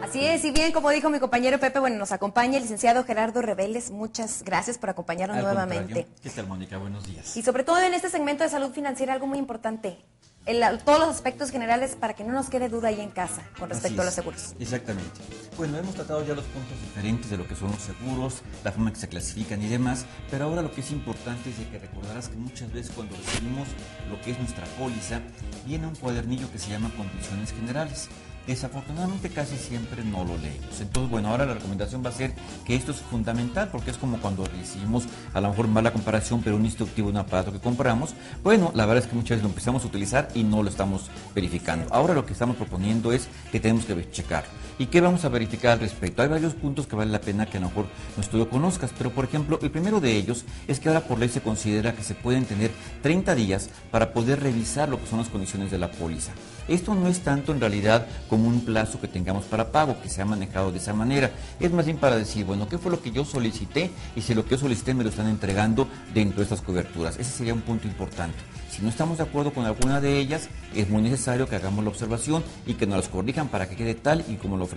Así es, y bien, como dijo mi compañero Pepe, bueno, nos acompaña el licenciado Gerardo Reveles. Muchas gracias por acompañarnos nuevamente. ¿Qué tal, Mónica? Buenos días. Y sobre todo en este segmento de salud financiera, algo muy importante, todos los aspectos generales para que no nos quede duda ahí en casa con respecto a los seguros. Exactamente. Bueno, hemos tratado ya los puntos diferentes de lo que son los seguros, la forma en que se clasifican y demás, pero ahora lo que es importante es de que recordarás que muchas veces cuando recibimos lo que es nuestra póliza, viene un cuadernillo que se llama Condiciones Generales. Desafortunadamente casi siempre no lo leemos. Entonces, bueno, ahora la recomendación va a ser que esto es fundamental porque es como cuando recibimos, a lo mejor mala comparación, pero un instructivo de un aparato que compramos. Bueno, la verdad es que muchas veces lo empezamos a utilizar y no lo estamos verificando. Ahora lo que estamos proponiendo es que tenemos que checar. ¿Y qué vamos a verificar al respecto? Hay varios puntos que vale la pena que a lo mejor no lo conozcas, pero por ejemplo, el primero de ellos es que ahora por ley se considera que se pueden tener 30 días para poder revisar lo que son las condiciones de la póliza. Esto no es tanto en realidad como un plazo que tengamos para pago, que se ha manejado de esa manera. Es más bien para decir, bueno, ¿qué fue lo que yo solicité? Y si lo que yo solicité me lo están entregando dentro de estas coberturas. Ese sería un punto importante. Si no estamos de acuerdo con alguna de ellas, es muy necesario que hagamos la observación y que nos las corrijan para que quede tal y como nos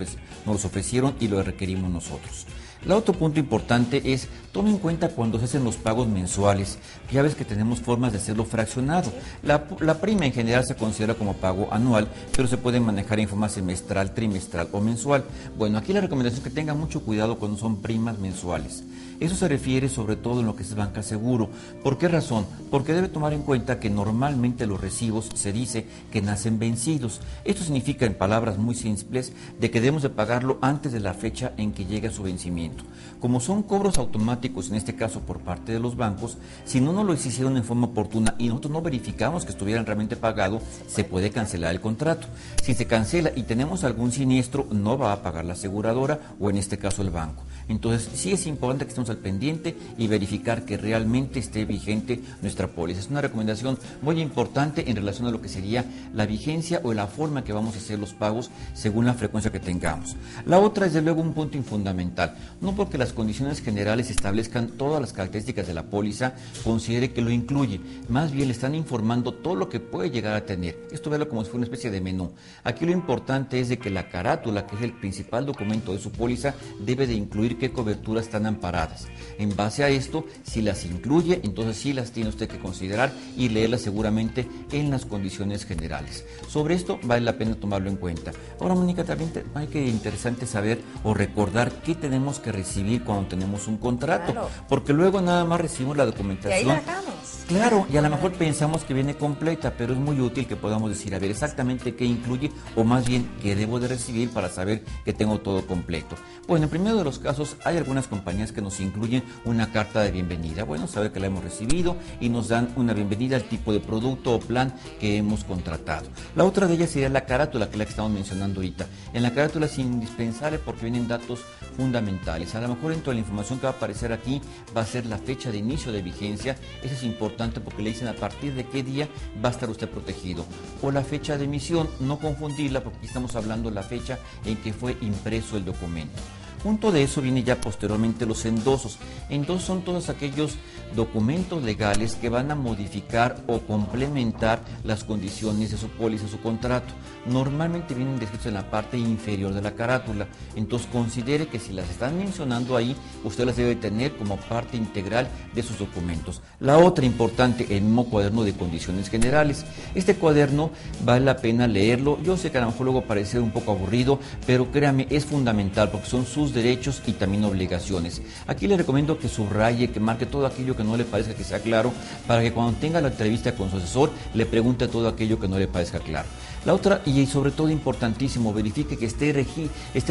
los ofrecieron y lo requerimos nosotros. El otro punto importante es, tome en cuenta cuando se hacen los pagos mensuales, ya ves que tenemos formas de hacerlo fraccionado. La prima en general se considera como pago anual, pero se puede manejar en forma semestral, trimestral o mensual. Bueno, aquí la recomendación es que tengan mucho cuidado cuando son primas mensuales. Eso se refiere sobre todo en lo que es banca seguro. ¿Por qué razón? Porque debe tomar en cuenta que normalmente los recibos se dice que nacen vencidos. Esto significa, en palabras muy simples, de que debemos de pagarlo antes de la fecha en que llegue a su vencimiento. Como son cobros automáticos, en este caso por parte de los bancos, si no nos lo hicieron en forma oportuna y nosotros no verificamos que estuvieran realmente pagado, se puede cancelar el contrato. Si se cancela y tenemos algún siniestro, no va a pagar la aseguradora o en este caso el banco. Entonces sí es importante que estemos al pendiente y verificar que realmente esté vigente nuestra póliza. Es una recomendación muy importante en relación a lo que sería la vigencia o la forma que vamos a hacer los pagos según la frecuencia que tengamos. La otra es de luego un punto fundamental. No porque las condiciones generales establezcan todas las características de la póliza, considere que lo incluye. Más bien le están informando todo lo que puede llegar a tener. Esto véalo como si fuera una especie de menú. Aquí lo importante es de que la carátula, que es el principal documento de su póliza, debe de incluir qué coberturas están amparadas. En base a esto, si las incluye, entonces sí las tiene usted que considerar y leerlas seguramente en las condiciones generales. Sobre esto vale la pena tomarlo en cuenta. Ahora, Mónica, también hay que interesante saber o recordar qué tenemos que recibir cuando tenemos un contrato, claro, porque luego nada más recibimos la documentación. Y ahí la dejamos. Claro, y a lo mejor pensamos que viene completa, pero es muy útil que podamos decir, a ver, exactamente qué incluye, o más bien, qué debo de recibir para saber que tengo todo completo. Bueno, en primero de los casos, hay algunas compañías que nos incluyen una carta de bienvenida. Bueno, saber que la hemos recibido y nos dan una bienvenida al tipo de producto o plan que hemos contratado. La otra de ellas sería la carátula, que es la que estamos mencionando ahorita. En la carátula es indispensable porque vienen datos fundamentales. A lo mejor dentro de la información que va a aparecer aquí va a ser la fecha de inicio de vigencia. Eso es importante porque le dicen a partir de qué día va a estar usted protegido. O la fecha de emisión, no confundirla porque aquí estamos hablando de la fecha en que fue impreso el documento. Junto de eso viene ya posteriormente los endosos. Endosos son todos aquellos documentos legales que van a modificar o complementar las condiciones de su póliza, su contrato. Normalmente vienen descritos en la parte inferior de la carátula. Entonces considere que si las están mencionando ahí, usted las debe tener como parte integral de sus documentos. La otra importante, el mismo cuaderno de condiciones generales. Este cuaderno vale la pena leerlo. Yo sé que a lo mejor luego parece un poco aburrido, pero créame, es fundamental porque son sus derechos y también obligaciones. Aquí le recomiendo que subraye, que marque todo aquello que no le parezca que sea claro, para que cuando tenga la entrevista con su asesor, le pregunte todo aquello que no le parezca claro. La otra, y sobre todo importantísimo, verifique que esté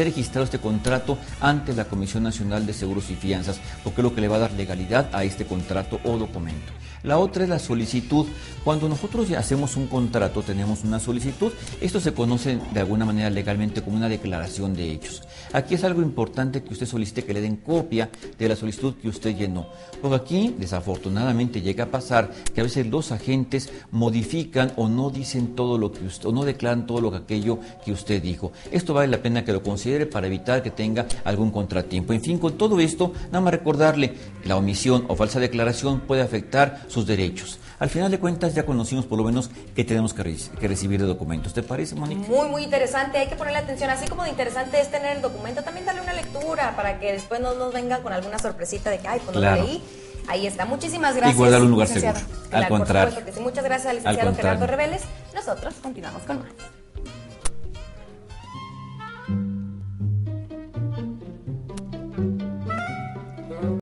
registrado este contrato ante la Comisión Nacional de Seguros y Fianzas, porque es lo que le va a dar legalidad a este contrato o documento. La otra es la solicitud. Cuando nosotros ya hacemos un contrato, tenemos una solicitud. Esto se conoce de alguna manera legalmente como una declaración de hechos. Aquí es algo importante que usted solicite que le den copia de la solicitud que usted llenó. Porque aquí, desafortunadamente, llega a pasar que a veces los agentes modifican o no dicen todo lo que usted, o no declaran todo aquello que usted dijo. Esto vale la pena que lo considere para evitar que tenga algún contratiempo. En fin, con todo esto, nada más recordarle, la omisión o falsa declaración puede afectar sus derechos. al final de cuentas ya conocimos por lo menos qué tenemos que recibir de documentos. ¿Te parece, Mónica? Muy, muy interesante, hay que ponerle atención, así como de interesante es tener el documento, también darle una lectura para que después no nos vengan con alguna sorpresita de que, ay, pues no lo leí. Ahí está, muchísimas gracias. Y guardarlo en un lugar licenciado. seguro. Claro, Al contrario. por supuesto que sí. Muchas gracias al licenciado Gerardo Reveles. Nosotros continuamos con más.